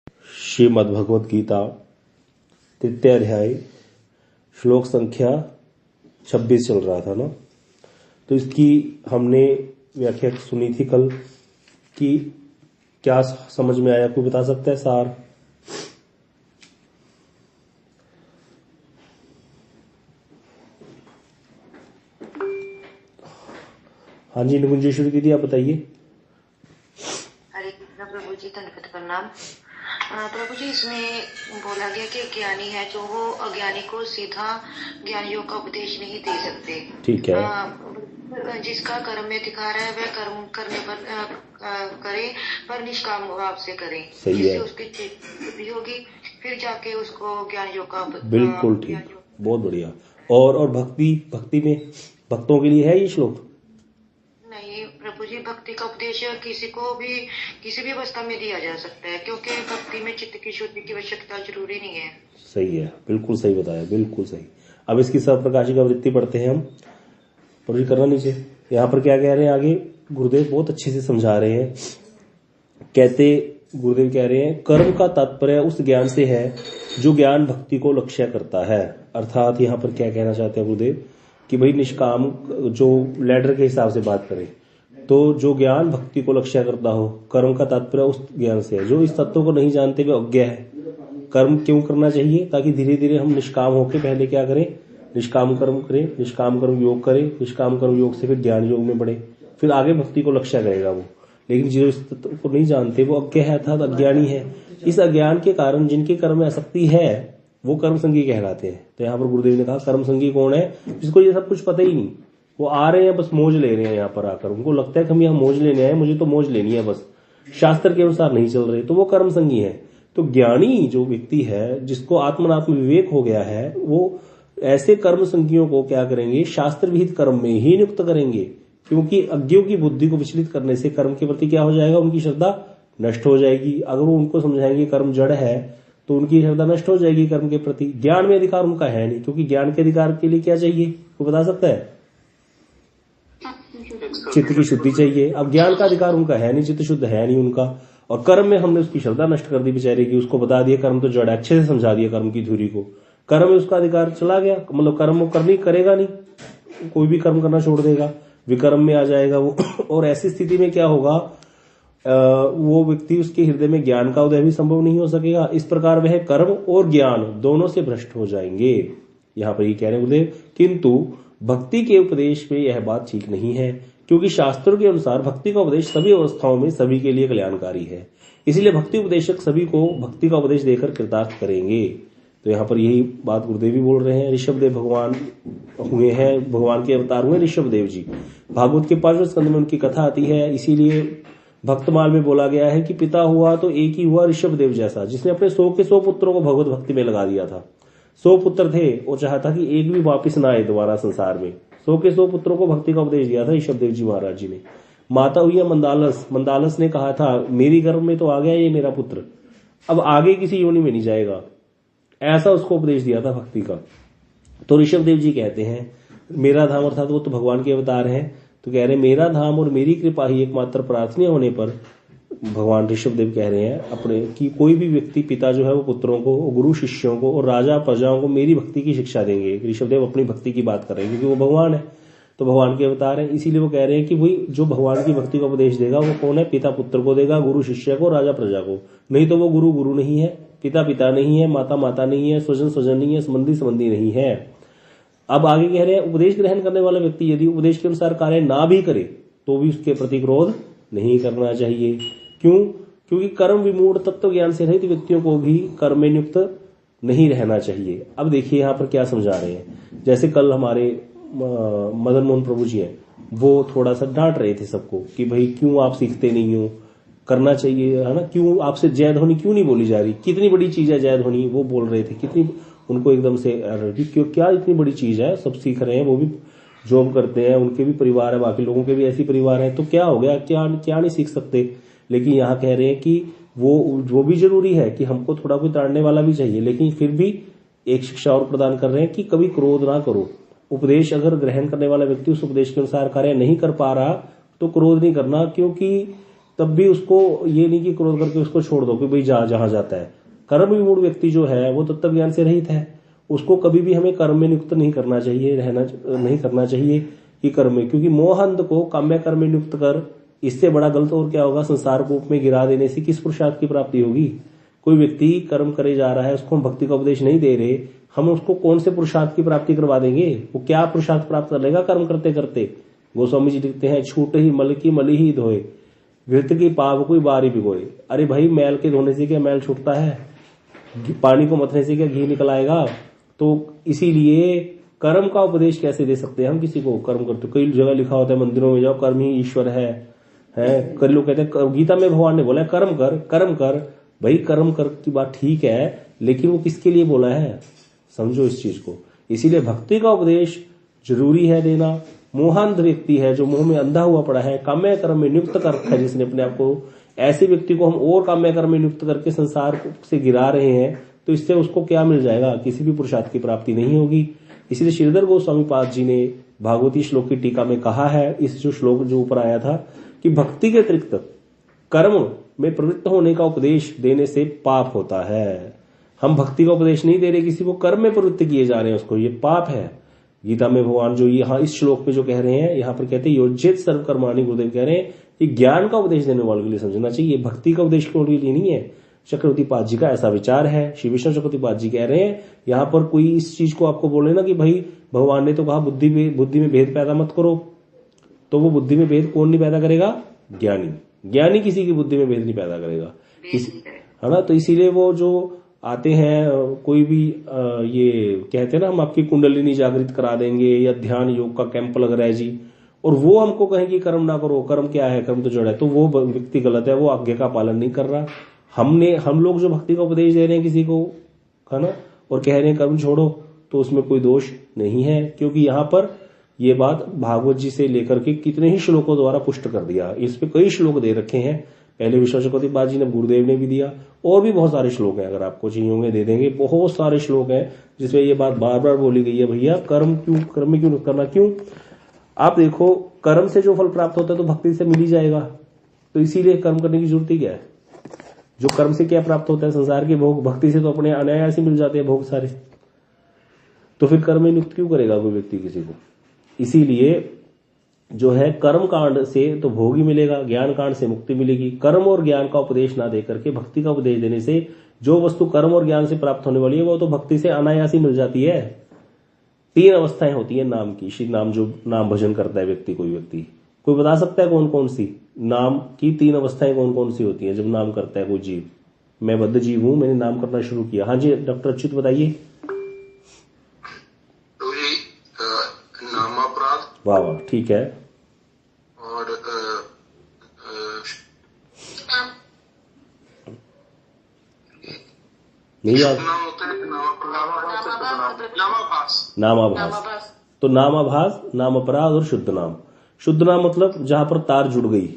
श्रीमद्भगवद गीता तृतीय अध्याय श्लोक संख्या 26 चल रहा था ना। तो इसकी हमने व्याख्या सुनी थी कल कि क्या समझ में आया, कोई बता सकता है सार? हाँ जी, निकुंजेश्वरी दीदी आप बताइए। हरे कृष्ण प्रभु जी, धन्यवाद प्रणाम। प्रभु जी, इसमें बोला गया कि ज्ञानी है जो वो अज्ञानी को सीधा ज्ञान योग का उपदेश नहीं दे सकते। ठीक है। जिसका कर्म में अधिकार है वह कर्म करने पर करे, पर निष्काम भाव से करे, जिससे उसकी चित्त होगी, फिर जाके उसको ज्ञान योग का बिल्कुल ठीक, बहुत बढ़िया। और भक्ति में भक्तों के लिए है ये श्लोक? नहीं प्रभु जी, भक्ति का उपदेश किसी को भी किसी भी अवस्था में दिया जा सकता है, क्योंकि भक्ति में चित्त की शुद्धि की आवश्यकता जरूरी नहीं है। सही है, बिल्कुल सही बताया, बिल्कुल सही। अब इसकी सप्रकाशिका वृत्ति पढ़ते हैं हम। प्रभु जी करना नीचे। यहाँ पर क्या कह रहे हैं आगे? गुरुदेव बहुत अच्छे से समझा रहे हैं। गुरुदेव कह रहे हैं कर्म का तात्पर्य उस ज्ञान से है जो ज्ञान भक्ति को लक्ष्य करता है। अर्थात यहाँ पर क्या कहना चाहते हैं गुरुदेव कि भाई निष्काम, जो लैडर के हिसाब से बात करें तो जो ज्ञान भक्ति को लक्ष्य करता हो, कर्म का तात्पर्य उस ज्ञान से है। जो इस तत्व को नहीं जानते वे अज्ञ है। कर्म क्यों करना चाहिए? ताकि धीरे धीरे हम निष्काम होकर पहले क्या करें? निष्काम कर्म करें, निष्काम कर्म योग करें, निष्काम कर्म योग से फिर ज्ञान योग में बढ़े, फिर आगे भक्ति को लक्ष्य करेगा वो। लेकिन जो इस तत्व को नहीं जानते वो अज्ञ है अर्थात अज्ञानी है। इस अज्ञान के कारण जिनके कर्म में आसक्ति है वो कर्म संगी कहलाते हैं। तो यहाँ पर गुरुदेव ने कहा कर्म संगी कौन है? जिसको ये सब कुछ पता ही नहीं, वो आ रहे हैं बस मौज ले रहे हैं। यहाँ पर आकर उनको लगता है कि हम यहाँ मौज लेने आए, मुझे तो मौज लेनी है बस, शास्त्र के अनुसार नहीं चल रहे, तो वो कर्म संगी है। तो ज्ञानी जो व्यक्ति है, जिसको आत्मनात्म विवेक हो गया है, वो ऐसे कर्म संगियों को क्या करेंगे? शास्त्र विहित कर्म में ही नियुक्त करेंगे, क्योंकि अज्ञों की बुद्धि को विचलित करने से कर्म के प्रति क्या हो जाएगा? उनकी श्रद्धा नष्ट हो जाएगी। अगर वो उनको समझाएंगे कर्म जड़ है तो उनकी श्रद्धा नष्ट हो जाएगी कर्म के प्रति। ज्ञान में अधिकार उनका है नहीं, क्योंकि ज्ञान के अधिकार के लिए क्या चाहिए? वो बता सकता है? चित्त की शुद्धि चाहिए। अब ज्ञान का अधिकार उनका है नहीं, चित्त शुद्ध है नहीं उनका, और कर्म में हमने उसकी श्रद्धा नष्ट कर दी बेचारे की। उसको बता दिया कर्म तो जड़ है, अच्छे से समझा दिया कर्म की थ्योरी को। कर्म में उसका अधिकार चला गया, मतलब कर्म वो करनी करेगा नहीं, कोई भी कर्म करना छोड़ देगा, विकर्म में आ जाएगा वो। और ऐसी स्थिति में क्या होगा? वो व्यक्ति, उसके हृदय में ज्ञान का उदय भी संभव नहीं हो सकेगा। इस प्रकार वह कर्म और ज्ञान दोनों से भ्रष्ट हो जाएंगे। यहाँ पर ये कह रहे हैं किंतु भक्ति के उपदेश में यह बात ठीक नहीं है, क्योंकि शास्त्रों के अनुसार भक्ति का उपदेश सभी अवस्थाओं में सभी के लिए कल्याणकारी है। इसलिए भक्ति उपदेशक सभी को भक्ति का उपदेश देकर कृतार्थ करेंगे। तो यहाँ पर यही बात गुरुदेव भी बोल रहे हैं। ऋषभदेव भगवान हुए हैं, भगवान के अवतार हुए ऋषभदेव जी। भागवत के 5वें स्कंद में उनकी कथा आती है। इसीलिए भक्तमाल में बोला गया है कि पिता हुआ तो एक ही हुआ ऋषभदेव जैसा, जिसने अपने 100 के 100 पुत्रों को भगवत भक्ति में लगा दिया था। 100 पुत्र थे, वो चाहता कि एक भी वापिस ना आए दोबारा संसार में। 100 के 100 पुत्रों को भक्ति का उपदेश दिया था ऋषभदेव जी महाराज जी ने। माता हुई है मंदालस ने कहा था मेरी गर्भ में तो आ गया ये मेरा पुत्र, अब आगे किसी योनि में नहीं जाएगा, ऐसा उसको उपदेश दिया था भक्ति का। तो ऋषभदेव जी कहते हैं मेरा धाम, अर्थात वो तो भगवान के अवतार हैं, तो कह रहे मेरा धाम और मेरी कृपा ही एकमात्र प्रार्थनीय होने पर भगवान ऋषभदेव कह रहे हैं अपने कि कोई भी व्यक्ति, पिता जो है वो पुत्रों को, गुरु शिष्यों को और राजा प्रजाओं को मेरी भक्ति की शिक्षा देंगे। ऋषभदेव अपनी भक्ति की बात कर रहे हैं, क्योंकि वो भगवान है, तो भगवान के अवतार है। इसीलिए वो कह रहे हैं कि भाई जो भगवान की भक्ति का उपदेश देगा वो कौन है? पिता पुत्र को देगा, गुरु शिष्य को, राजा प्रजा को। नहीं तो वो गुरु नहीं है, पिता पिता नहीं है, माता माता नहीं है, स्वजन नहीं है, संबंधी नहीं है। अब आगे कह रहे हैं उपदेश ग्रहण करने वाला व्यक्ति यदि उपदेश के अनुसार कार्य ना भी करे तो भी उसके प्रति क्रोध नहीं करना चाहिए। क्यों? क्योंकि कर्म विमूढ़ तत्व ज्ञान से रहित व्यक्तियों को भी कर्म में नियुक्त नहीं रहना चाहिए। अब देखिए यहाँ पर क्या समझा रहे हैं। जैसे कल हमारे मदन मोहन प्रभु जी हैं, वो थोड़ा सा डांट रहे थे सबको कि भाई क्यों आप सीखते नहीं हो, करना चाहिए है ना, क्यों आपसे जय ध्वनि क्यों नहीं बोली जा रही, कितनी बड़ी चीज है जय ध्वनि, वो बोल रहे थे। कितनी उनको एकदम से क्यों, क्या इतनी बड़ी चीज है, सब सीख रहे हैं, वो भी जॉब करते हैं, उनके भी परिवार है, बाकी लोगों के भी ऐसी परिवार है, तो क्या हो गया, क्या नहीं सीख सकते। लेकिन यहाँ कह रहे हैं कि वो भी जरूरी है कि हमको थोड़ा कोई ताड़ने वाला भी चाहिए, लेकिन फिर भी एक शिक्षा और प्रदान कर रहे हैं कि कभी क्रोध ना करो। उपदेश अगर ग्रहण करने वाला व्यक्ति उस उपदेश के अनुसार कार्य नहीं कर पा रहा तो क्रोध नहीं करना, क्योंकि तब भी उसको ये नहीं कि क्रोध करके उसको छोड़ दो कि भाई जहां जाता है। कर्म विमूढ़ व्यक्ति जो है वो तत्व ज्ञान से रहित है, उसको कभी भी हमें कर्म में नियुक्त नहीं करना चाहिए, नहीं करना चाहिए कि कर्म में, क्योंकि मोहंध को काम्य कर्म में नियुक्त कर, इससे बड़ा गलत और क्या होगा, संसार कूप में गिरा देने से किस पुरुषार्थ की प्राप्ति होगी। कोई व्यक्ति कर्म करे जा रहा है, उसको हम भक्ति का उपदेश नहीं दे रहे, हम उसको कौन से पुरुषार्थ की प्राप्ति करवा देंगे, वो क्या पुरुषार्थ प्राप्त कर लेगा कर्म करते करते। गोस्वामी जी लिखते हैं, छूट ही मल की मली ही धोए, वृत की पाप कोई बारी भिगोए। अरे भाई, मैल के धोने से क्या मैल छूटता है, पानी को मथने से क्या घी निकल आएगा। तो इसीलिए कर्म का उपदेश कैसे दे सकते हैं हम किसी को कर्म करते। कई जगह लिखा होता है मंदिरों में जाओ कर्म ही ईश्वर है। कई लोग कहते हैं गीता में भगवान ने बोला है कर्म कर कर्म कर। भाई कर्म कर की बात ठीक है, लेकिन वो किसके लिए बोला है, समझो इस चीज को। इसीलिए भक्ति का उपदेश जरूरी है देना। मोहांध व्यक्ति है जो मुंह में अंधा हुआ पड़ा है, काम्य कर्म में नियुक्त कर रखा है जिसने अपने आप को, ऐसे व्यक्ति को हम और काम्य कर्म में नियुक्त करके संसार से गिरा रहे हैं, तो इससे उसको क्या मिल जाएगा, किसी भी पुरुषार्थ की प्राप्ति नहीं होगी। इसलिए श्रीधर गोस्वामी पाद जी ने भागवती श्लोक की टीका में कहा है, इस जो श्लोक जो ऊपर आया था, कि भक्ति के अतिरिक्त कर्म में प्रवृत्त होने का उपदेश देने से पाप होता है। हम भक्ति का उपदेश नहीं दे रहे किसी को, कर्म में प्रवृत्त किए जा रहे हैं उसको, ये पाप है। गीता में भगवान जो यहाँ इस श्लोक में जो कह रहे हैं, यहाँ पर कहते हैं योजित सर्वकर्माणि, गुरुदेव कह रहे हैं ये ज्ञान का उपदेश देने वालों के लिए समझना चाहिए, भक्ति का उपदेश के लिए नहीं है। चक्रवर्ती पाद जी का ऐसा विचार है। श्री विष्णु चक्रवर्ती पाद जी कह रहे हैं यहाँ पर कोई इस चीज को आपको बोले ना कि भाई भगवान ने तो कहा बुद्धि में भेद पैदा मत करो, तो वो बुद्धि में भेद कौन नहीं पैदा करेगा, ज्ञानी। ज्ञानी किसी की बुद्धि में भेद नहीं पैदा करेगा, है ना। तो इसीलिए वो जो आते हैं कोई भी ये कहते हैं ना हम आपकी कुंडलिनी जागृत करा देंगे या ध्यान योग का कैंप लग रहा है जी, और वो हमको कहें कि कर्म ना करो, कर्म क्या है, कर्म तो जड़ है, तो वो व्यक्ति गलत है, वो आज्ञा का पालन नहीं कर रहा। हम लोग जो भक्ति का उपदेश दे रहे हैं किसी को, है ना, और कह रहे हैं कर्म छोड़ो, तो उसमें कोई दोष नहीं है, क्योंकि यहाँ पर ये बात भागवत जी से लेकर के कितने ही श्लोकों द्वारा पुष्ट कर दिया। इस पे कई श्लोक दे रखे हैं, पहले विष्णु चक्रवर्ती पाद जी ने, गुरुदेव ने भी दिया, और भी बहुत सारे श्लोक हैं, अगर आपको चाहिए होंगे दे देंगे। बहुत सारे श्लोक हैं जिसमें ये बात बार बार बोली गई है, भैया कर्म में क्यों करना, क्यों। आप देखो कर्म से जो फल प्राप्त होता है तो भक्ति से मिल ही जाएगा, तो इसीलिए कर्म करने की जरूरत ही क्या है। जो कर्म से क्या प्राप्त होता है, संसार के भोग, भक्ति से तो अपने अनायास ही मिल जाते हैं भोग सारे, तो फिर कर्म में नियुक्त क्यों करेगा कोई व्यक्ति किसी को। इसीलिए जो है कर्म कांड से तो भोग ही मिलेगा, ज्ञान कांड से मुक्ति मिलेगी। कर्म और ज्ञान का उपदेश ना देकर के भक्ति का उपदेश देने से जो वस्तु कर्म और ज्ञान से प्राप्त होने वाली है वो तो भक्ति से अनायास ही मिल जाती है। 3 अवस्थाएं होती है नाम की, श्री नाम जो नाम भजन करता है व्यक्ति, कोई बता सकता है कौन कौन सी नाम की 3 अवस्थाएं कौन कौन सी होती हैं जब नाम करता है कोई जीव। मैं बद्ध जीव हूं, मैंने नाम करना शुरू किया। हाँ जी डॉक्टर अच्युत बताइए। तो ये नामापराध, वाह वाह, ठीक है। और नहीं याद, नाम होता है नामाभास। तो नामाभास, नाम अपराध और शुद्ध नाम। शुद्ध नाम मतलब जहां पर तार जुड़ गई,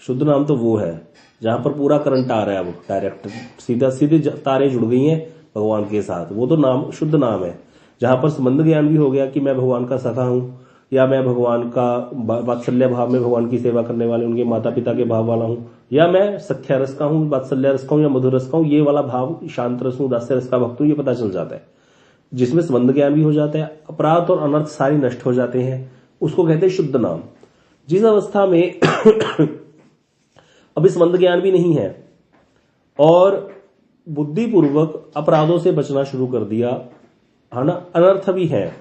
शुद्ध नाम तो वो है जहां पर पूरा करंट आ रहा है, वो डायरेक्ट सीधे तारें जुड़ गई हैं भगवान के साथ, वो तो नाम शुद्ध नाम है। जहां पर संबंध ज्ञान भी हो गया कि मैं भगवान का सखा हूं, या मैं भगवान का वात्सल्य भाव में भगवान की सेवा करने वाले उनके माता पिता के भाव वाला हूं, या मैं सख्या रस का हूं, वात्सल्य रस का हूं, या मधुर रस का हूं, ये वाला भाव, शांत रस हूं, दास्य रस का भक्त हूं, ये पता चल जाता है, जिसमें संबंध ज्ञान भी हो जाता है। अपराध और अनर्थ सारी नष्ट हो जाते हैं, उसको कहते हैं शुद्ध नाम। जिस अवस्था में अभी संबंध ज्ञान भी नहीं है और बुद्धिपूर्वक अपराधों से बचना शुरू कर दिया, है ना, अनर्थ भी है,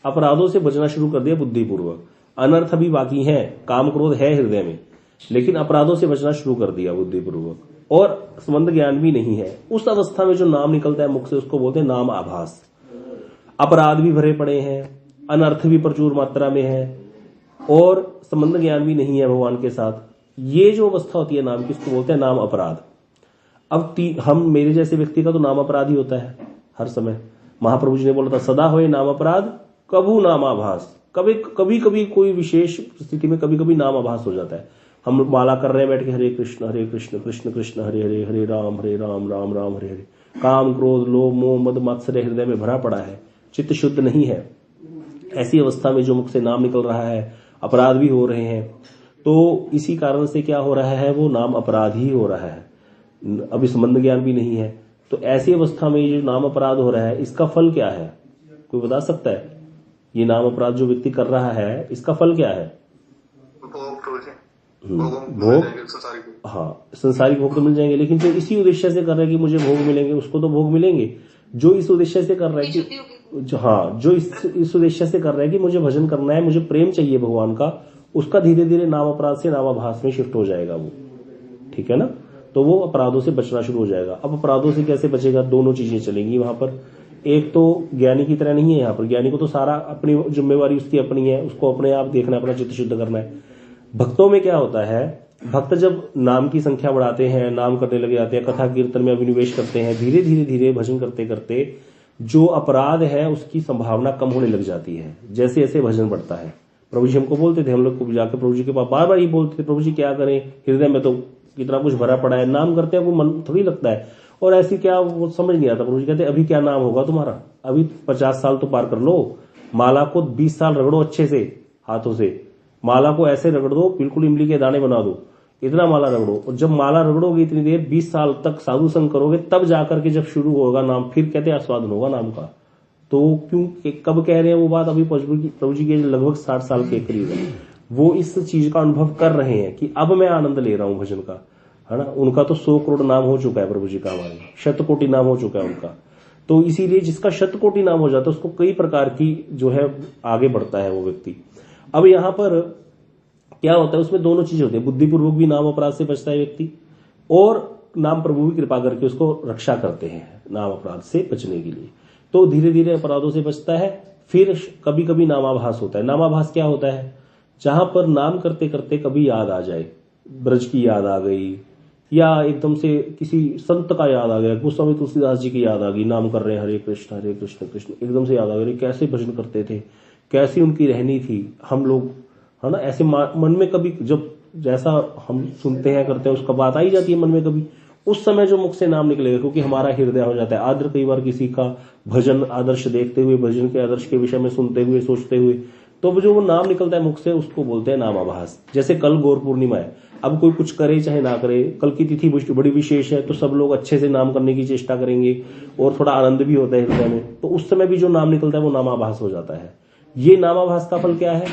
अपराधों से बचना शुरू कर दिया बुद्धिपूर्वक, अनर्थ भी बाकी है, काम क्रोध है हृदय में, लेकिन अपराधों से बचना शुरू कर दिया बुद्धिपूर्वक, और संबंध ज्ञान भी नहीं है, उस अवस्था में जो नाम निकलता है मुख से उसको बोलते हैं नाम आभास। अपराध भी भरे पड़े हैं, अनर्थ भी प्रचुर मात्रा में है, और संबंध ज्ञान भी नहीं है भगवान के साथ, ये जो अवस्था होती है नाम की, उसको बोलते हैं नाम अपराध। अब हम मेरे जैसे व्यक्ति का तो नाम अपराध ही होता है हर समय। महाप्रभु जी ने बोला था सदा होए नाम अपराध कभू नाम आभास। कभी कभी कोई विशेष स्थिति में कभी कभी नाम आभास हो जाता है। हम माला कर रहे हैं बैठ के, हरे कृष्ण कृष्ण कृष्ण हरे हरे, हरे राम राम राम हरे हरे। काम क्रोध लोभ मोह मद मात्सर्य हृदय में भरा पड़ा है, चित्त शुद्ध नहीं है। ऐसी अवस्था में जो मुख से नाम निकल रहा है, अपराध भी हो रहे हैं, तो इसी कारण से क्या हो रहा है, वो नाम अपराध ही हो रहा है, अभी संबंध ज्ञान भी नहीं है। तो ऐसी अवस्था में ये जो नाम अपराध हो रहा है, इसका फल क्या है, कोई बता सकता है? ये नाम अपराध जो व्यक्ति कर रहा है, इसका फल क्या है? भोग, हाँ, संसारिक भोग तो मिल जाएंगे, लेकिन जो इसी उद्देश्य से कर रहा है कि मुझे भोग मिलेंगे, उसको तो भोग मिलेंगे। जो इस उद्देश्य से कर रहा है कि जो इस उद्देश्य से कर रहा है कि मुझे भजन करना है, मुझे प्रेम चाहिए भगवान का, उसका धीरे धीरे नाम अपराध से नामाभास में शिफ्ट हो जाएगा वो, ठीक है ना। तो वो अपराधों से बचना शुरू हो जाएगा। अब अपराधों से कैसे बचेगा, दोनों चीजें चलेंगी वहां पर। एक तो ज्ञानी की तरह नहीं है यहाँ पर, ज्ञानी को तो सारा अपनी जिम्मेवारी उसकी अपनी है, उसको अपने आप देखना, अपना चित्त शुद्ध करना है। भक्तों में क्या होता है, भक्त जब नाम की संख्या बढ़ाते हैं, नाम करने लगे जाते हैं, कथा कीर्तन में अभिनिवेश करते हैं, धीरे धीरे धीरे भजन करते करते जो अपराध है उसकी संभावना कम होने लग जाती है, जैसे जैसे भजन बढ़ता है। प्रभु जी हमको बोलते थे, हम लोग को जाकर प्रभु जी के पास बार बार ही बोलते थे, प्रभु जी क्या करें, हृदय में तो कितना कुछ भरा पड़ा है, नाम करते हैं वो मन थोड़ी लगता है, और ऐसी क्या वो समझ नहीं आता। प्रभु जी कहते अभी क्या नाम होगा तुम्हारा, अभी 50 साल तो पार कर लो, माला को 20 साल रगड़ो अच्छे से हाथों से, माला को ऐसे रगड़ दो बिल्कुल इमली के दाने बना दो, इतना माला रगड़ो, और जब माला रगड़ोगे इतनी देर 20 साल तक साधु संग करोगे, तब जाकर के जब शुरू होगा नाम, फिर कहते आस्वादन होगा नाम का। तो क्यों कब कह रहे हैं वो बात, अभी प्रभु जी के लगभग 60 साल के करीब है, वो इस चीज का अनुभव कर रहे हैं कि अब मैं आनंद ले रहा हूं भजन का, है ना। उनका तो 100 करोड़ नाम हो चुका है प्रभु जी का, हमारे 100 कोटि नाम हो चुका है उनका। तो इसीलिए जिसका 100 कोटि नाम हो जाता है उसको कई प्रकार की जो है आगे बढ़ता है वो व्यक्ति। अब यहाँ पर क्या होता है, उसमें दोनों चीजें होती है, बुद्धिपूर्वक भी नाम अपराध से बचता है व्यक्ति, और नाम प्रभु भी कृपा करके उसको रक्षा करते हैं नाम अपराध से बचने के लिए। तो धीरे धीरे अपराधों से बचता है। फिर कभी कभी नामाभास होता है। नामाभास क्या होता है, जहां पर नाम करते करते कभी याद आ जाए, ब्रज की याद आ गई, या एकदम से किसी संत का याद आ गया, गोस्वामी तुलसीदास जी की याद आ गई, नाम कर रहे हैं हरे कृष्ण कृष्ण, एकदम से याद आ गया कैसे भजन करते थे, कैसी उनकी रहनी थी, हम लोग, है ना। ऐसे मन में कभी जब जैसा हम सुनते हैं करते हैं उसका बात आई जाती है मन में कभी, उस समय जो मुख से नाम निकलेगा, क्योंकि हमारा हृदय हो जाता है आदर। कई बार किसी का भजन आदर्श देखते हुए, भजन के आदर्श के विषय में सुनते हुए, सोचते हुए, तो जो वो नाम निकलता है मुख से, उसको बोलते हैं नामाभास। जैसे कल गौर पूर्णिमा है, अब कोई कुछ करे चाहे ना करे, कल की तिथि बड़ी विशेष है, तो सब लोग अच्छे से नाम करने की चेष्टा करेंगे, और थोड़ा आनंद भी होता है हृदय में, तो उस समय भी जो नाम निकलता है वो नामाभास हो जाता है। ये नामाभास का फल क्या है,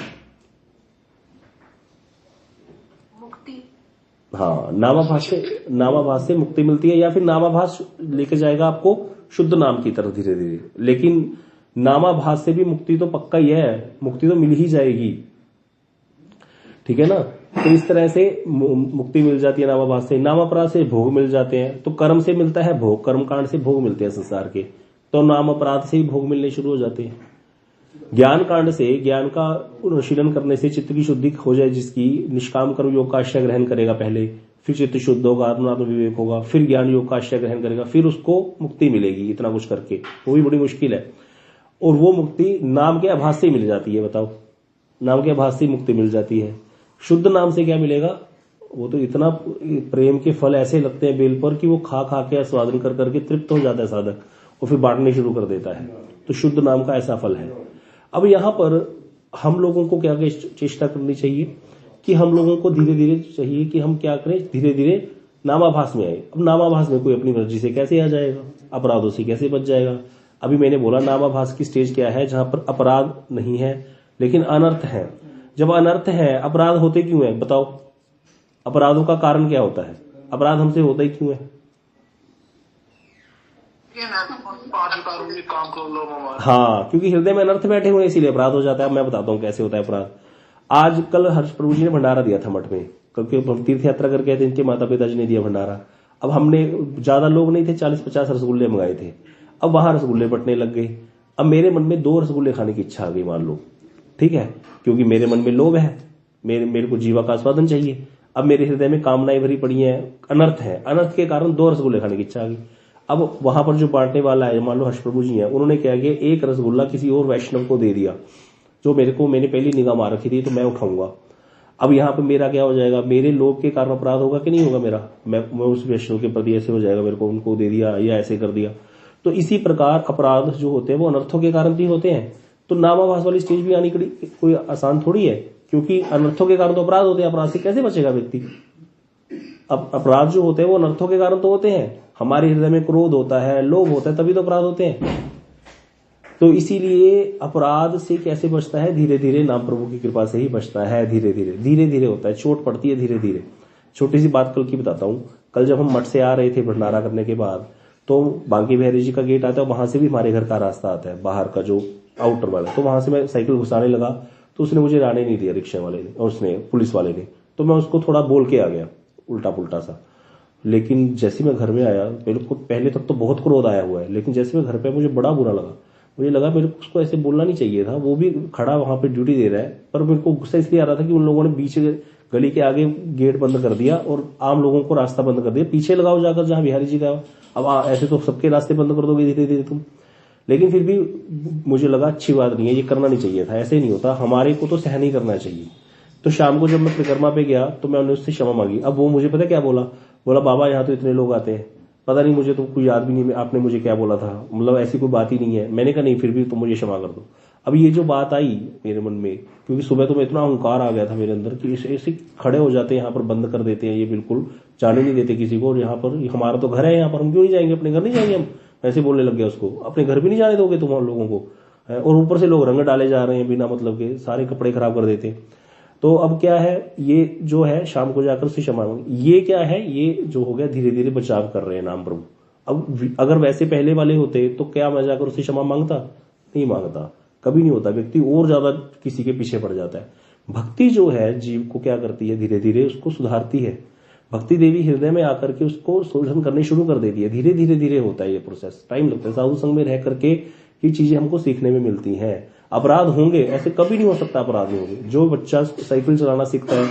हाँ, नामाभास से मुक्ति मिलती है, या फिर नामाभास लेके जाएगा आपको शुद्ध नाम की तरफ धीरे धीरे। लेकिन नामाभास से भी मुक्ति तो पक्का ही है, मुक्ति तो मिल ही जाएगी, ठीक है ना। तो इस तरह से मुक्ति मिल जाती है नामाभास से। नामापराध से भोग मिल जाते हैं, तो कर्म से मिलता है भोग, कर्म कांड से भोग मिलते हैं संसार के, तो नाम अपराध से ही भोग मिलने शुरू हो जाते हैं। ज्ञान कांड से, ज्ञान का अनुशीलन करने से चित्त की शुद्धि हो जाए जिसकी, निष्काम कर्म योग का आश्रय ग्रहण करेगा पहले, फिर चित्त शुद्ध होगा, आत्मात्म विवेक होगा, फिर ज्ञान योग का आश्रय ग्रहण करेगा, फिर उसको मुक्ति मिलेगी। इतना कुछ करके वो भी बड़ी मुश्किल है, और वो मुक्ति नाम के आभास से ही मिल जाती है। बताओ, नाम के आभास से मुक्ति मिल जाती है। शुद्ध नाम से क्या मिलेगा, वो तो इतना प्रेम के फल ऐसे लगते हैं बेल पर कि वो खा खा के आस्वादन कर करके तृप्त हो जाता है साधक, और फिर बांटने शुरू कर देता है। तो शुद्ध नाम का ऐसा फल है। अब यहां पर हम लोगों को क्या चेष्टा करनी चाहिए कि हम लोगों को धीरे धीरे चाहिए कि हम क्या करें, धीरे धीरे नामाभास में आए। अब नामाभास में कोई अपनी मर्जी से कैसे आ जाएगा, अपराधों से कैसे बच जाएगा। अभी मैंने बोला नामाभास की स्टेज क्या है, जहां पर अपराध नहीं है लेकिन अनर्थ है। जब अनर्थ है, अपराध होते क्यों है बताओ, अपराधों का कारण क्या होता है, अपराध हमसे होता ही क्यों है। हाँ, क्योंकि हृदय में अनर्थ बैठे हुए इसीलिए अपराध हो जाता है। मैं बताता हूँ कैसे होता है अपराध। आज कल हर्ष प्रभु जी ने भंडारा दिया था मठ में, क्योंकि हम तीर्थ यात्रा करके थे, इनके माता पिताजी ने दिया भंडारा। अब हमने, ज्यादा लोग नहीं थे, 40-50 रसगुल्ले मंगाए थे। अब वहां रसगुल्ले बटने लग गए। अब मेरे मन में 2 रसगुल्ले खाने की इच्छा आ गई, मान लो, ठीक है, क्योंकि मेरे मन में लोभ है, मेरे को जीवा का आस्वादन चाहिए। अब मेरे हृदय में कामनाएं भरी पड़ी हैं, अनर्थ है, अनर्थ के कारण 2 रसगुल्ले खाने की इच्छा आ गई। अब वहां पर जो बांटने वाला है, मान लो हर्ष प्रभु जी हैं, उन्होंने क्या किया, 1 रसगुल्ला किसी और वैष्णव को दे दिया, जो मैंने पहली निगाह मार रखी थी, तो मैं उठाऊंगा। अब यहाँ पे मेरा क्या हो जाएगा, मेरे लोभ के कारण अपराध होगा कि नहीं होगा मेरा, मैं उस वैष्णव के प्रति ऐसे हो जाएगा, मेरे को उनको दे दिया या ऐसे कर दिया। तो इसी प्रकार अपराध जो होते हैं वो अनर्थों के कारण भी होते हैं। तो नामाभास वाली स्टेज भी आनी कोई आसान थोड़ी है, क्योंकि अनर्थों के कारण तो अपराध होते हैं, अपराध से कैसे बचेगा व्यक्ति? अब अपराध जो होते हैं वो अनर्थों के कारण तो होते हैं, हमारे हृदय में क्रोध होता है, लोभ होता है, तभी तो अपराध होते हैं। तो इसीलिए अपराध से कैसे बचता है? धीरे धीरे, नाम प्रभु की कृपा से ही बचता है। धीरे धीरे होता है, चोट पड़ती है धीरे धीरे। छोटी सी बात कल की बताता हूँ। कल जब हम मठ से आ रहे थे भंडारा करने के बाद, तो बांकी बिहारी जी का गेट आता है, वहां से भी हमारे घर का रास्ता आता है, बाहर का जो आउटर वाला। तो वहां से मैं साइकिल घुसाने लगा तो उसने मुझे आने नहीं दिया, रिक्शा वाले ने, और उसने पुलिस वाले ने। तो मैं उसको थोड़ा बोल के आ गया उल्टा पुल्टा सा। लेकिन जैसे मैं घर में आया, पहले तक तो बहुत क्रोध आया हुआ है, लेकिन जैसे मैं घर पे, मुझे बड़ा बुरा लगा। मुझे लगा मेरे को उसको ऐसे बोलना नहीं चाहिए था, वो भी खड़ा वहां पे ड्यूटी दे रहा है। पर मेरे को गुस्सा इसलिए आ रहा था कि उन लोगों ने बीच गली के आगे गेट बंद कर दिया और आम लोगों को रास्ता बंद कर दिया। पीछे लगाओ जाकर जहां बिहारी जी का। अब ऐसे तो सबके रास्ते बंद कर दोगे धीरे धीरे तुम। लेकिन फिर भी मुझे लगा अच्छी बात नहीं है, ये करना नहीं चाहिए था, ऐसे नहीं होता, हमारे को तो सहन ही करना चाहिए। तो शाम को जब मैं परिक्रमा पे गया तो मैंने उससे क्षमा मांगी। अब वो मुझे पता क्या बोला बाबा यहाँ तो इतने लोग आते हैं, पता नहीं, मुझे तो कोई याद भी नहीं आपने मुझे क्या बोला था, मतलब ऐसी कोई बात ही नहीं है। मैंने कहा नहीं, फिर भी तुम मुझे क्षमा कर दो। अब ये जो बात आई मेरे मन में, क्योंकि सुबह तो मैं इतना अहंकार आ गया था मेरे अंदर कि ऐसे खड़े हो जाते हैं, यहाँ पर बंद कर देते हैं, ये बिल्कुल जाने नहीं देते किसी को। और यहाँ पर हमारा तो घर है, यहाँ पर हम क्यों नहीं जाएंगे, अपने घर नहीं जाएंगे हम? ऐसे बोलने लग गया उसको, अपने घर भी नहीं जाने दोगे तुम हम लोगों को? और ऊपर से लोग रंग डाले जा रहे हैं बिना मतलब के, सारे कपड़े खराब कर देते। तो अब क्या है, ये जो है शाम को जाकर उससे क्षमा मांगी, ये क्या है, ये जो हो गया धीरे धीरे बचाव कर रहे हैं नाम प्रभु। अब अगर वैसे पहले वाले होते तो क्या मैं जाकर उससे क्षमा मांगता? नहीं मांगता, कभी नहीं होता। व्यक्ति और ज्यादा किसी के पीछे पड़ जाता है। भक्ति जो है जीव को क्या करती है, धीरे धीरे उसको सुधारती है। भक्ति देवी हृदय में आकर के उसको शोधन करने शुरू कर देती है। धीरे धीरे होता है ये प्रोसेस, टाइम लगता है। साधु संग में रह करके ये चीजें हमको सीखने में मिलती हैं। अपराध होंगे, ऐसे कभी नहीं हो सकता अपराध नहीं होंगे। जो बच्चा साइकिल चलाना सीखता है,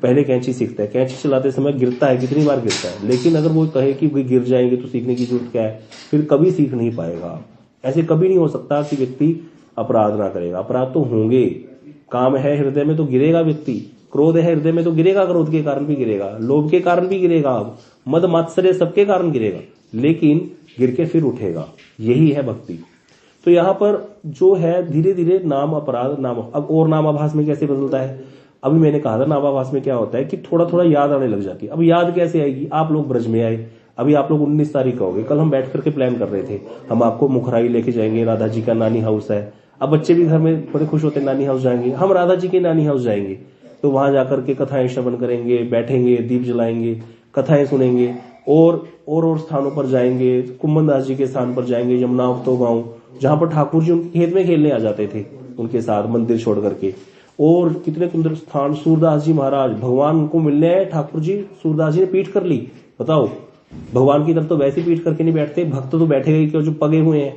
पहले कैंची सीखता है, कैंची चलाते समय गिरता है, कितनी बार गिरता है, लेकिन अगर वो कहे कि भाई गिर जाएंगे तो सीखने की जरूरत क्या है, फिर कभी सीख नहीं पाएगा। ऐसे कभी नहीं हो सकता कि व्यक्ति अपराध ना करेगा। अपराध तो होंगे, काम है हृदय में तो गिरेगा व्यक्ति, क्रोध है हृदय में तो गिरेगा, क्रोध के कारण भी गिरेगा, लोभ के कारण भी गिरेगा, मद मात्सर्य सबके कारण गिरेगा, लेकिन गिर के फिर उठेगा। यही है भक्ति। तो यहाँ पर जो है धीरे धीरे नाम अपराध, नाम अब और नामाभास में कैसे बदलता है? अभी मैंने कहा था नामाभास में क्या होता है कि थोड़ा थोड़ा याद आने लग जाती है। अब याद कैसे आएगी? आप लोग ब्रज में आए, अभी आप लोग 19 तारीख का हो गए, कल हम बैठ करके प्लान कर रहे थे, हम आपको मुखराई लेके जाएंगे, राधा जी का नानी हाउस है। अब बच्चे भी घर में बड़े खुश होते हैं, नानी हाउस जाएंगे, हम राधा जी के नानी हाउस जाएंगे, तो वहां जाकर के कथाएं श्रवण करेंगे, बैठेंगे, दीप जलाएंगे, कथाएं सुनेंगे, और स्थानों पर जाएंगे, कुम्भन दास जी के स्थान पर जाएंगे, यमुना उक्तो गांव, जहां पर ठाकुर जी उनके खेत में खेलने आ जाते थे उनके साथ, मंदिर छोड़ करके। और कितने सुंदर स्थान, सूरदास जी महाराज, भगवान उनको मिलने आए, ठाकुर जी, सूरदास जी ने पीठ कर ली। बताओ, भगवान की तरफ तो वैसे पीठ करके नहीं बैठते, भक्त तो बैठे गए क्यों, जो पगे हुए हैं।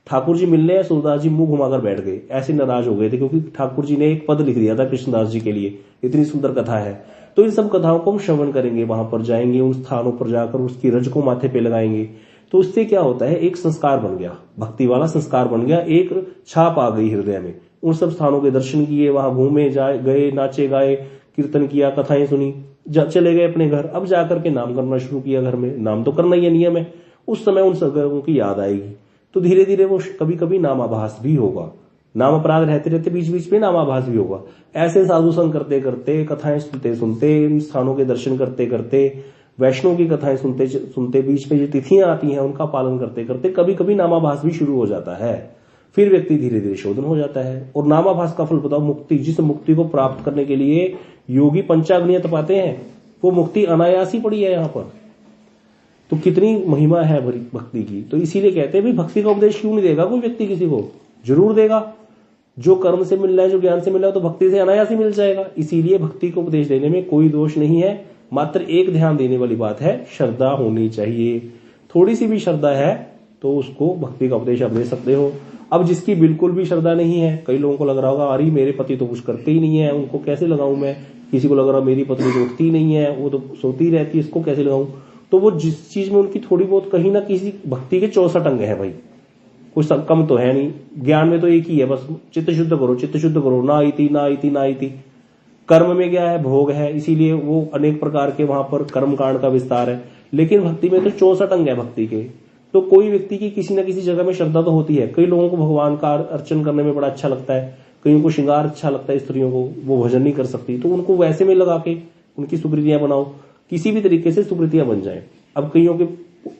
ठाकुर जी मिलने आए, सूरदास जी मुंह घुमाकर बैठ गए, ऐसे नाराज हो गए थे, क्योंकि ठाकुर जी ने एक पद लिख दिया था कृष्णदास जी के लिए। इतनी सुंदर कथा है। तो इन सब कथाओं को हम श्रवण करेंगे, वहां पर जाएंगे, उन स्थानों पर जाकर उसकी रज को माथे पे लगाएंगे। तो उससे क्या होता है, एक संस्कार बन गया, भक्ति वाला संस्कार बन गया, एक छाप आ गई हृदय में। उन सब स्थानों के दर्शन किए, वहां घूमे, गए, नाचे गाए, कीर्तन किया, कथाएं सुनी, चले गए अपने घर। अब जाकर के नाम करना शुरू किया घर में, नाम तो करना ही नियम है। उस समय उन सदगुणों की याद आएगी, तो धीरे धीरे वो कभी कभी नामाभास भी होगा। नाम अपराध रहते रहते बीच बीच में नामाभास भी होगा। ऐसे साधु संग करते करते, कथाएं सुनते सुनते, इन स्थानों के दर्शन करते करते, वैष्णव की कथाएं सुनते सुनते, बीच में जो तिथियां आती हैं उनका पालन करते करते कभी कभी नामाभास भी शुरू हो जाता है। फिर व्यक्ति धीरे धीरे शोधन हो जाता है। और नामाभास का फल बताओ, मुक्ति। जिस मुक्ति को प्राप्त करने के लिए योगी पंचाग्नियां तपाते हैं, वो मुक्ति अनायास ही पड़ी है यहाँ पर। तो कितनी महिमा है भक्ति की। तो इसीलिए कहते हैं भाई, भक्ति का उपदेश क्यों नहीं देगा कोई व्यक्ति किसी को? जरूर देगा। जो कर्म से मिल रहा है, जो ज्ञान से मिल रहा है, तो भक्ति से अनायास ही मिल जाएगा। इसीलिए भक्ति को उपदेश देने में कोई दोष नहीं है। मात्र एक ध्यान देने वाली बात है, श्रद्धा होनी चाहिए। थोड़ी सी भी श्रद्धा है तो उसको भक्ति का उपदेश आप दे सकते हो। अब जिसकी बिल्कुल भी श्रद्धा नहीं है, कई लोगों को लग रहा होगा अरे मेरे पति तो कुछ करते ही नहीं है, उनको कैसे लगाऊं मैं। किसी को लग रहा मेरी पत्नी तो उठती नहीं है, वो तो सोती रहती है, इसको कैसे लगाऊं। तो वो जिस चीज में उनकी थोड़ी बहुत कहीं ना किसी भक्ति के 64 अंग है भाई, कुछ कम तो है नहीं। ज्ञान में तो एक ही है, बस चित्त शुद्ध करो, चित्त शुद्ध करो, ना इति ना इति ना इति। कर्म में क्या है, भोग है, इसीलिए वो अनेक प्रकार के वहां पर कर्म कांड का विस्तार है। लेकिन भक्ति में तो 64 अंग है भक्ति के। तो कोई व्यक्ति की किसी न किसी जगह में श्रद्धा तो होती है। कई लोगों को भगवान का अर्चन करने में बड़ा अच्छा लगता है, कईयों को श्रृंगार अच्छा लगता है स्त्रियों को, वो भजन नहीं कर सकती, तो उनको वैसे में लगा के उनकी सुकृतियां बनाओ, किसी भी तरीके से सुकृतियां बन जाए। अब कईयों के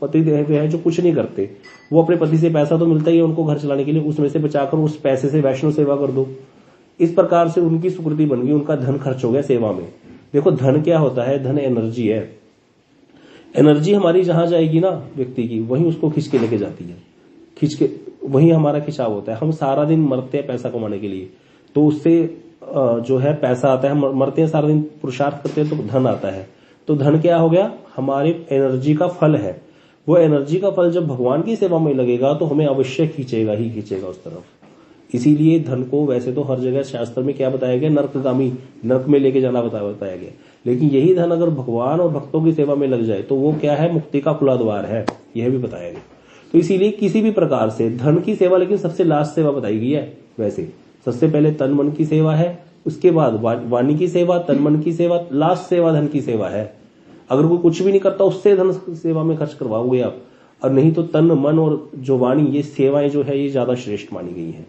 पति हैं जो कुछ नहीं करते, वो अपने पति से पैसा तो मिलता ही है उनको घर चलाने के लिए, उसमें से बचाकर उस पैसे से वैष्णव सेवा कर दो। इस प्रकार से उनकी सुकृति बन गई, उनका धन खर्च हो गया सेवा में। देखो धन क्या होता है, धन एनर्जी है। एनर्जी हमारी जहां जाएगी ना व्यक्ति की, वहीं उसको खींच के लेके जाती है, खींच के वहीं हमारा खिंचाव होता है। हम सारा दिन मरते हैं पैसा कमाने के लिए, तो उससे जो है पैसा आता है, मरते हैं सारा दिन पुरुषार्थ करते हैं तो धन आता है। तो धन क्या हो गया, हमारे एनर्जी का फल है। वो एनर्जी का फल जब भगवान की सेवा में लगेगा तो हमें अवश्य खींचेगा ही खींचेगा उस तरफ। इसीलिए धन को वैसे तो हर जगह शास्त्र में क्या बताया गया, नरकगामी, नरक में लेके जाना बताया गया, लेकिन यही धन अगर भगवान और भक्तों की सेवा में लग जाए तो वो क्या है, मुक्ति का खुला द्वार है, यह भी बताया गया। तो इसीलिए किसी भी प्रकार से धन की सेवा, लेकिन सबसे लास्ट सेवा बताई गई है। वैसे सबसे पहले तन मन की सेवा है, उसके बाद वाणी की सेवा, तन मन की सेवा, लास्ट सेवा धन की सेवा है। अगर कोई कुछ भी नहीं करता उससे धन सेवा में खर्च करवाओगे आप, और नहीं तो तन मन और जो वाणी, ये सेवाएं जो है ये ज्यादा श्रेष्ठ मानी गई है।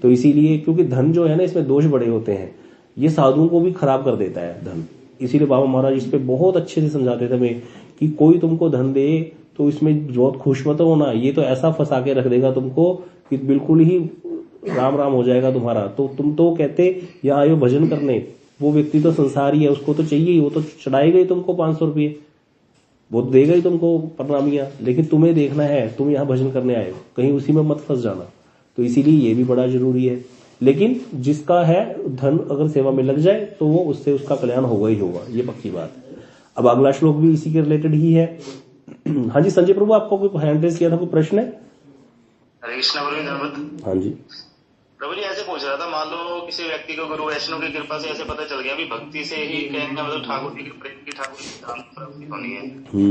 तो इसीलिए क्योंकि धन जो है ना, इसमें दोष बड़े होते हैं, ये साधुओं को भी खराब कर देता है धन। इसीलिए बाबा महाराज इस पे बहुत अच्छे से समझाते थे हमें कि कोई तुमको धन दे तो इसमें बहुत खुश मत होना, ये तो ऐसा फंसा के रख देगा तुमको कि बिल्कुल ही राम राम हो जाएगा तुम्हारा। तो तुम तो कहते यहाँ आयो भजन करने, वो व्यक्ति तो संसारी है, उसको तो चाहिए ही, वो तो चढ़ाएगा ही तुमको 500 रुपये, वो देगा ही तुमको प्रणामियां, लेकिन तुम्हें देखना है, तुम यहाँ भजन करने आए हो, कहीं उसी में मत फंस जाना। तो इसीलिए ये भी बड़ा जरूरी है। लेकिन जिसका है धन अगर सेवा में लग जाए तो वो उससे उसका कल्याण होगा ही होगा, ये पक्की बात। अब अगला श्लोक भी इसी के रिलेटेड ही है। हाँ जी संजय प्रभु, आपको कोई हैंड रेज किया था, कोई प्रश्न है? हरे कृष्णा प्रभु। हाँ जी प्रभु जी ऐसे पूछ रहा था, मान लो किसी व्यक्ति को गुरु वैष्णव की कृपा से ऐसे पता चल गया भी भक्ति से ही कहने मतलब ठाकुर जी के प्रेम की, ठाकुर जी की प्राप्ति होनी है,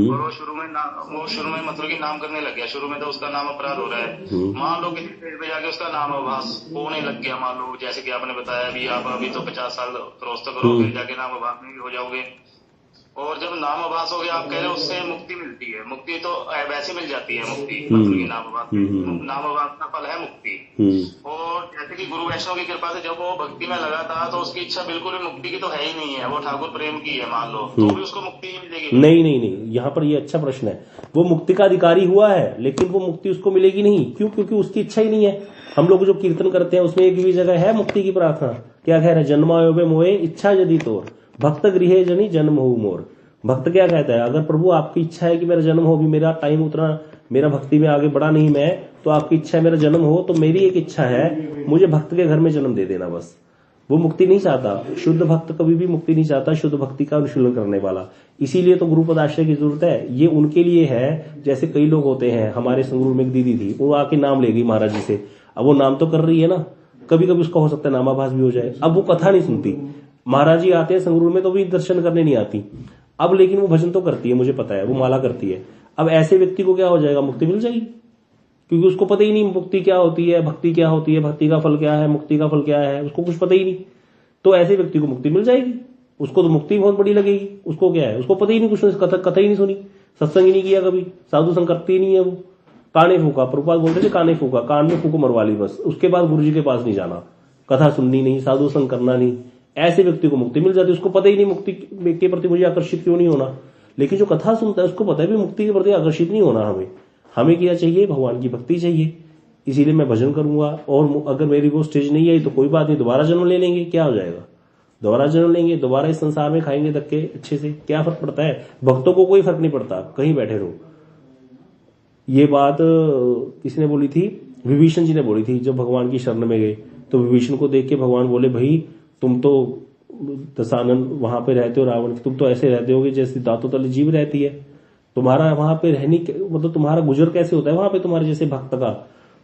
और वो शुरू में मतलब कि नाम करने लग गया, शुरू में तो उसका नाम अपराध हो रहा है। मान लो किसी स्टेज पे जाके उसका नाम आभास होने लग गया, मान लो जैसे कि आपने बताया भी आप अभी तो 50 साल क्रॉस तो करो, फिर जाके नाम आभास में भी हो जाओगे, और जब नाम आभास हो गया आप कह रहे हो उससे मुक्ति मिलती है। मुक्ति तो वैसे मिल जाती है मुक्ति, मतलब नाम आभास का फल है मुक्ति। और जैसे कि गुरु वैष्णव की कृपा से जब वो भक्ति में लगा था तो उसकी इच्छा बिल्कुल भी मुक्ति की तो है ही नहीं है, वो ठाकुर प्रेम की है, मान लो तो भी उसको मुक्ति ही मिलेगी? नहीं, यहाँ पर ये अच्छा प्रश्न है। वो मुक्ति का अधिकारी हुआ है, लेकिन वो मुक्ति उसको मिलेगी नहीं। क्यों? क्योंकि उसकी इच्छा ही नहीं है। हम लोग जो कीर्तन करते हैं उसमें एक भी जगह है मुक्ति की प्रार्थना। क्या कह रहे हैं, जन्मायोबे मोए इच्छा यदि तोर, भक्त गृहे जनी जन्म हो मोर। भक्त क्या कहता है, अगर प्रभु आपकी इच्छा है कि मेरा जन्म हो, भी मेरा टाइम उतना मेरा भक्ति में आगे बढ़ा नहीं मैं, तो आपकी इच्छा है मेरा जन्म हो, तो मेरी एक इच्छा है मुझे भक्त के घर में जन्म दे देना बस। वो मुक्ति नहीं चाहता। शुद्ध भक्त कभी भी मुक्ति नहीं चाहता, शुद्ध भक्ति का अनुशीलन करने वाला। इसीलिए तो गुरुपद आश्रय की जरूरत है। ये उनके लिए है, जैसे कई लोग होते हैं, हमारे संगरूर में एक दीदी थी, वो आके नाम ले गई महाराज जी से। अब वो नाम तो कर रही है ना, कभी कभी उसका हो सकता है नामाभास भी हो जाए। अब वो कथा नहीं सुनती, महाराज जी आते हैं संगरूर में तो भी दर्शन करने नहीं आती। अब लेकिन वो भजन तो करती है, मुझे पता है, वो माला करती है। अब ऐसे व्यक्ति को क्या हो जाएगा, मुक्ति मिल जाएगी, क्योंकि उसको पता ही नहीं मुक्ति क्या होती है, भक्ति क्या होती है, भक्ति का फल क्या है, मुक्ति का फल क्या है, उसको कुछ पता ही नहीं। तो ऐसे व्यक्ति को मुक्ति मिल जाएगी, उसको तो मुक्ति बहुत बड़ी लगेगी। उसको क्या है, उसको पता ही नहीं, कुछ कथा ही नहीं सुनी, सत्संग ही नहीं किया, कभी साधु संग करती ही नहीं है। वो काने फूका, प्रभुपाद बोलते थे काने फूका, कान में फूको मरवा ली बस, उसके बाद गुरु जी के पास नहीं जाना, कथा सुननी नहीं, साधु संग करना नहीं। ऐसे व्यक्ति को मुक्ति मिल जाती है। उसको पता ही नहीं मुक्ति के प्रति मुझे आकर्षित क्यों नहीं होना। लेकिन जो कथा सुनता है उसको पता है भी मुक्ति के प्रति आकर्षित नहीं होना। हमें क्या चाहिए, भगवान की भक्ति चाहिए। इसीलिए मैं भजन करूंगा, और अगर मेरी वो स्टेज नहीं आई तो कोई बात नहीं, दोबारा जन्म ले लेंगे, क्या हो जाएगा, दोबारा जन्म लेंगे, दोबारा इस संसार में खाएंगे धक्के अच्छे से, क्या फर्क पड़ता है। भक्तों को कोई फर्क नहीं पड़ता, कहीं बैठे रहो। ये बात किसने बोली थी, विभीषण जी ने बोली थी। जब भगवान की शरण में गए तो विभीषण को देख के भगवान बोले, भाई तुम तो दशानन वहां पे रहते हो, रावण, तुम तो ऐसे रहते हो जैसे दांतों तले जीव रहती है, तुम्हारा वहां पे रहने मतलब तुम्हारा गुजर कैसे होता है वहां पे तुम्हारे जैसे भक्त का।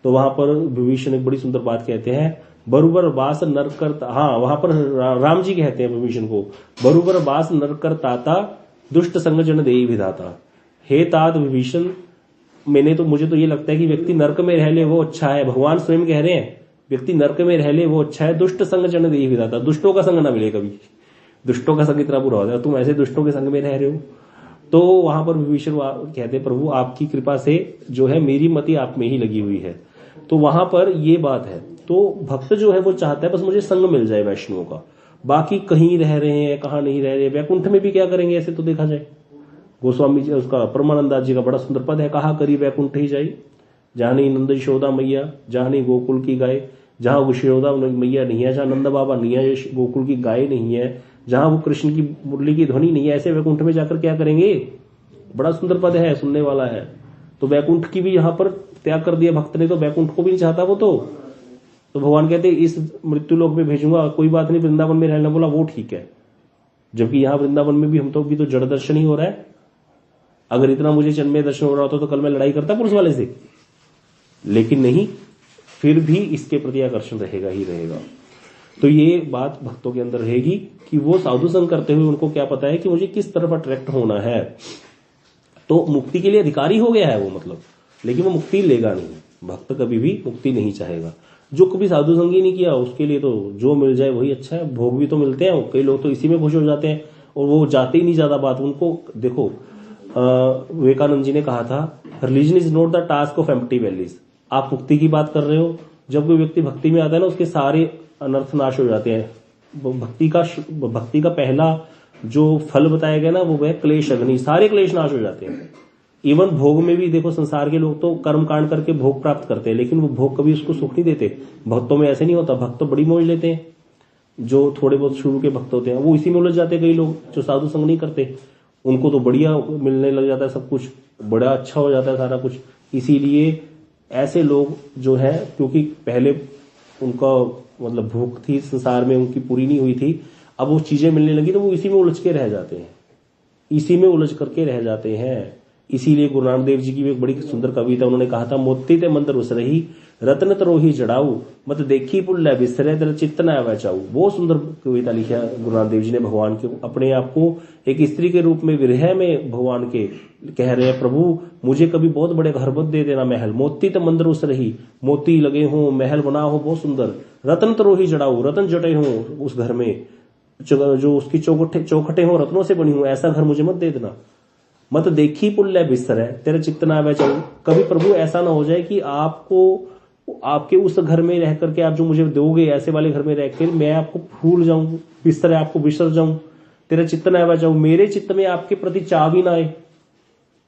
तो वहां पर विभीषण एक बड़ी सुंदर बात कहते हैं, बरुबर बास नर कर, हाँ वहां पर राम जी कहते हैं विभीषण को, बरुबर बास नर कर ताता दुष्ट संग जन देई विधाता। हे तात विभीषण, मुझे तो ये लगता है कि व्यक्ति नरक में रह ले वो अच्छा है। भगवान स्वयं कह रहे हैं व्यक्ति नरक में रह ले वो अच्छा है, दुष्ट संग जन देई विधाता। दुष्टों का संग ना मिले कभी, दुष्टों का संग इतना बुरा होता है, तुम ऐसे दुष्टों के संग में रह रहे हो। तो वहां पर विभीषण कहते हैं, प्रभु आपकी कृपा से जो है मेरी मति आप में ही लगी हुई है। तो वहां पर ये बात है। तो भक्त जो है वो चाहता है बस मुझे संग मिल जाए वैष्णवों का, बाकी कहीं रह रहे हैं कहाँ नहीं रह रहे, वैकुंठ में भी क्या करेंगे ऐसे तो देखा जाए। गोस्वामी जी उसका परमानंदास जी का बड़ा सुंदर पद है, कहा करी वैकुंठ ही जाई, जहां नहीं नंद यशोदा मैया, जहां नहीं गोकुल की गाय, जहां यशोदा मैया नहीं है, जहां नंद बाबा नहीं है, गोकुल की गाय नहीं है, जहां वो कृष्ण की मुरली की ध्वनि नहीं है, ऐसे वैकुंठ में जाकर क्या करेंगे। बड़ा सुंदर पद है, सुनने वाला है। तो वैकुंठ की भी यहाँ पर त्याग कर दिया भक्त ने, तो वैकुंठ को भी नहीं चाहता वो तो भगवान कहते इस मृत्यु लोक में भेजूंगा, कोई बात नहीं, वृंदावन में रहना बोला वो ठीक है। जबकि यहाँ वृंदावन में भी हम तो भी तो जड़ दर्शन ही हो रहा है। अगर इतना मुझे जन्मे दर्शन हो रहा होता तो कल मैं लड़ाई करता पुलिस वाले से, लेकिन नहीं, फिर भी इसके प्रति आकर्षण रहेगा ही रहेगा। तो ये बात भक्तों के अंदर रहेगी कि वो साधु संग करते हुए उनको क्या पता है कि मुझे किस तरफ अट्रैक्ट होना है। तो मुक्ति के लिए अधिकारी हो गया है वो, मतलब, लेकिन वो मुक्ति लेगा नहीं। भक्त कभी भी मुक्ति नहीं चाहेगा। जो कभी साधु संग ही नहीं किया उसके लिए तो जो मिल जाए वही अच्छा है। भोग भी तो मिलते हैं, कई लोग तो इसी में खुश हो जाते हैं और वो जाते ही नहीं ज्यादा बात उनको। देखो विवेकानंद जी ने कहा था, religion is not the task of empty valleys. आप मुक्ति की बात कर रहे हो, जब कोई व्यक्ति भक्ति में आता है ना उसके सारे अनर्थ नाश हो जाते हैं। भक्ति का पहला जो फल बताया गया ना वो है क्लेश अग्नि, सारे क्लेश नाश हो जाते हैं। इवन भोग में भी देखो, संसार के लोग तो कर्म कांड करके भोग प्राप्त करते हैं, लेकिन वो भोग कभी उसको सुख नहीं देते। भक्तों में ऐसे नहीं होता, भक्त तो बड़ी मौज लेते हैं। जो थोड़े बहुत शुरू के भक्त होते हैं वो इसी में उलझ जाते हैं। कई लोग जो साधु संग नहीं करते उनको तो बढ़िया मिलने लग जाता है, सब कुछ बड़ा अच्छा हो जाता है सारा कुछ। इसीलिए ऐसे लोग जो है, क्योंकि पहले उनका मतलब भूख थी संसार में उनकी पूरी नहीं हुई थी, अब वो चीजें मिलने लगी तो वो इसी में उलझ के रह जाते हैं, इसी में उलझ करके रह जाते हैं। इसीलिए गुरु नानक देव जी की भी एक बड़ी सुंदर कविता उन्होंने कहा था, मोती ते मंदिर उसरही रत्न तरोही जड़ाऊ, मत देखी पुल्ला बिसरे तेरा चित्त न बचाऊ। बहुत सुंदर कविता लिखा गुरु नानक देव जी ने भगवान के, अपने आप को एक स्त्री के रूप में विरह में भगवान के कह रहे हैं, प्रभु मुझे कभी बहुत बड़े घर मत दे देना महल, मोती ते मंदिर उसरही, मोती लगे हो, महल बना हो बहुत सुंदर, रत्न तरोही जड़ाऊ, रत्न जटे हो उस घर में, जो उसकी चौखटे हो रत्नों से बनी हो, ऐसा घर मुझे मत दे देना। मत देखी पुल्य बिस्तर है तेरा चित्त ना बचाऊ, कभी प्रभु ऐसा ना हो जाए कि आपको आपके उस घर में रह करके आप जो मुझे दोगे ऐसे वाले घर में रहकर मैं आपको भूल जाऊं, बिस्तर आपको बिसर जाऊं, तेरा चित्त ना बचाऊ, मेरे चित्त में आपके प्रति चाव ही ना आए।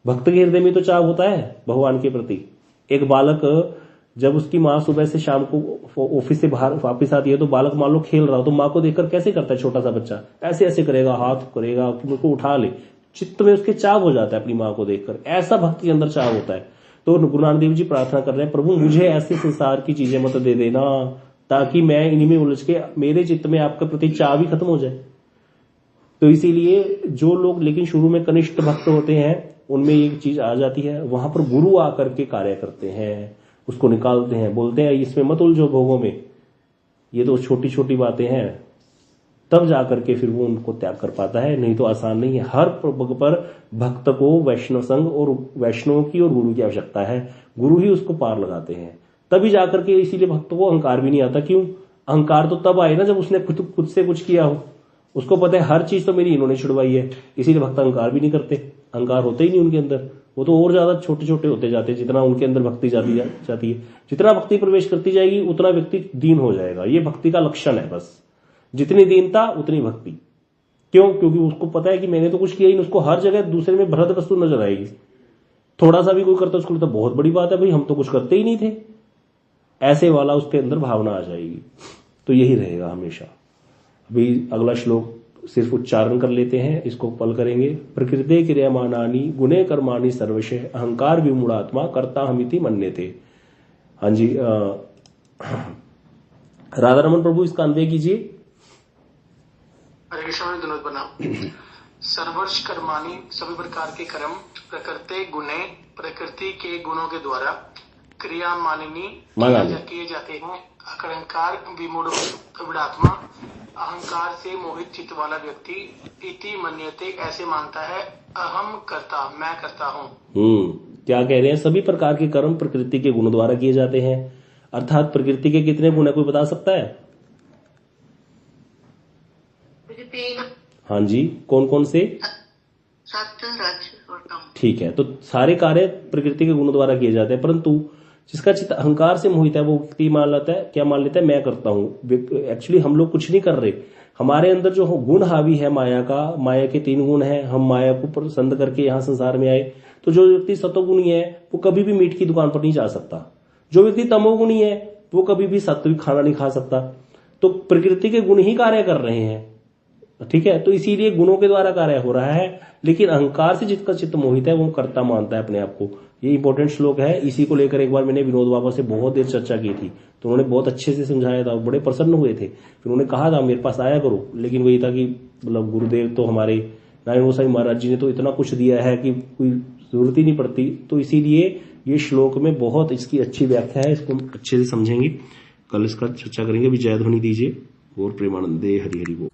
भक्त के हृदय में तो चाव होता है भगवान के प्रति। एक बालक जब उसकी माँ सुबह से शाम को ऑफिस से बाहर वापिस आती है तो बालक मान लो खेल रहा हो तो माँ को देखकर कैसे करता है, छोटा सा बच्चा ऐसे ऐसे करेगा, हाथ करेगा कि मुझको उठा ले, चित्त में उसके चाव हो जाता है अपनी माँ को देखकर। ऐसा भक्त के अंदर चाव होता है। तो गुरु नानक देव जी प्रार्थना कर रहे हैं, प्रभु मुझे ऐसे संसार की चीजें मत दे देना ताकि मैं इन्हीं में उलझ के मेरे चित्त में आपके प्रति चाव ही खत्म हो जाए। तो इसीलिए जो लोग लेकिन शुरू में कनिष्ठ भक्त होते हैं उनमें एक चीज आ जाती है, वहां पर गुरु आकर के कार्य करते हैं, उसको निकालते हैं, बोलते हैं इसमें मत उलझो भोगों में, ये तो छोटी छोटी बातें हैं, तब जाकर के फिर वो उनको त्याग कर पाता है। नहीं तो आसान नहीं है। हर पग पर भक्त को वैष्णव संघ और वैष्णव की और गुरु की आवश्यकता है। गुरु ही उसको पार लगाते हैं तभी जाकर के। इसीलिए भक्त को अहंकार भी नहीं आता। क्यों? अहंकार तो तब आए ना जब उसने खुद से कुछ किया हो। उसको पता है हर चीज तो मेरी इन्होंने छुड़वाई है, इसीलिए भक्त अहंकार भी नहीं करते। अहंकार होते ही नहीं उनके अंदर, वो तो और ज्यादा छोटे छोटे होते जाते हैं। जितना उनके अंदर भक्ति जाती है, जितना भक्ति प्रवेश करती जाएगी उतना व्यक्ति दीन हो जाएगा। ये भक्ति का लक्षण है बस। जितनी दीनता उतनी भक्ति। क्यों? क्योंकि उसको पता है कि मैंने तो कुछ किया ही नहीं। उसको हर जगह दूसरे में भ्रत वस्तु नजर आएगी। थोड़ा सा भी कोई करता उसको तो बहुत बड़ी बात है, भाई हम तो कुछ करते ही नहीं थे, ऐसे वाला उसके अंदर भावना आ जाएगी। तो यही रहेगा हमेशा। अभी अगला श्लोक सिर्फ उच्चारण कर लेते हैं, इसको पल करेंगे। प्रकृति क्रियमाणानि गुणे कर्माणि सर्वशः अहंकार विमूढ़ात्मा कर्ता हमिति मन्यते। हाँ जी, राधा रमन प्रभु इसका अन्वय कीजिए। हरे कृष्ण विनोद बना। सर्वर्ष कर्माणि सभी प्रकार के कर्म प्रकृति गुणे प्रकृति के गुणों के द्वारा क्रिया मानिनी किए जाते हैं। अहंकार विमूढ़ विमूढ़ात्मा अहंकार से मोहित चित्त वाला व्यक्ति इति मन्यते ऐसे मानता है, अहम करता मैं करता हूँ। क्या कह रहे हैं? सभी प्रकार के कर्म प्रकृति के गुण द्वारा किए जाते हैं। अर्थात प्रकृति के कितने गुण है कोई बता सकता है? हाँ जी, कौन कौन से? सत्य, रज और तम। ठीक है, तो सारे कार्य प्रकृति के गुण द्वारा किए जाते हैं। परंतु जिसका चित्त अहंकार से मोहित है वो व्यक्ति मान लेता है, क्या मान लेता है, मैं करता हूं। एक्चुअली हम लोग कुछ नहीं कर रहे, हमारे अंदर जो गुण हावी है माया का, माया के 3 गुण है, हम माया को पसंद करके यहाँ संसार में आए। तो जो व्यक्ति सतोगुणी है वो कभी भी मीट की दुकान पर नहीं जा सकता, जो व्यक्ति तमोगुणी है वो कभी भी सात्विक खाना नहीं खा सकता। तो प्रकृति के गुण ही कार्य कर रहे हैं, ठीक है। तो इसीलिए गुणों के द्वारा कार्य हो रहा है, लेकिन अहंकार से जिसका चित्त मोहित है वो कर्ता मानता है अपने आप को। ये इंपॉर्टेंट श्लोक है, इसी को लेकर एक बार मैंने विनोद बाबा से बहुत देर चर्चा की थी, तो उन्होंने बहुत अच्छे से समझाया था, बड़े प्रसन्न हुए थे। फिर उन्होंने कहा था मेरे पास आया करो, लेकिन वही था कि मतलब गुरुदेव तो हमारे नारायण गोसाई महाराज जी ने तो इतना कुछ दिया है कि कोई जरूरत ही नहीं पड़ती। तो इसीलिए ये श्लोक में बहुत इसकी अच्छी व्याख्या है, इसको अच्छे से समझेंगे, कल इसका चर्चा करेंगे। अभी जय ध्वनि दीजिए और प्रेमानंदे हरि हरि बोल।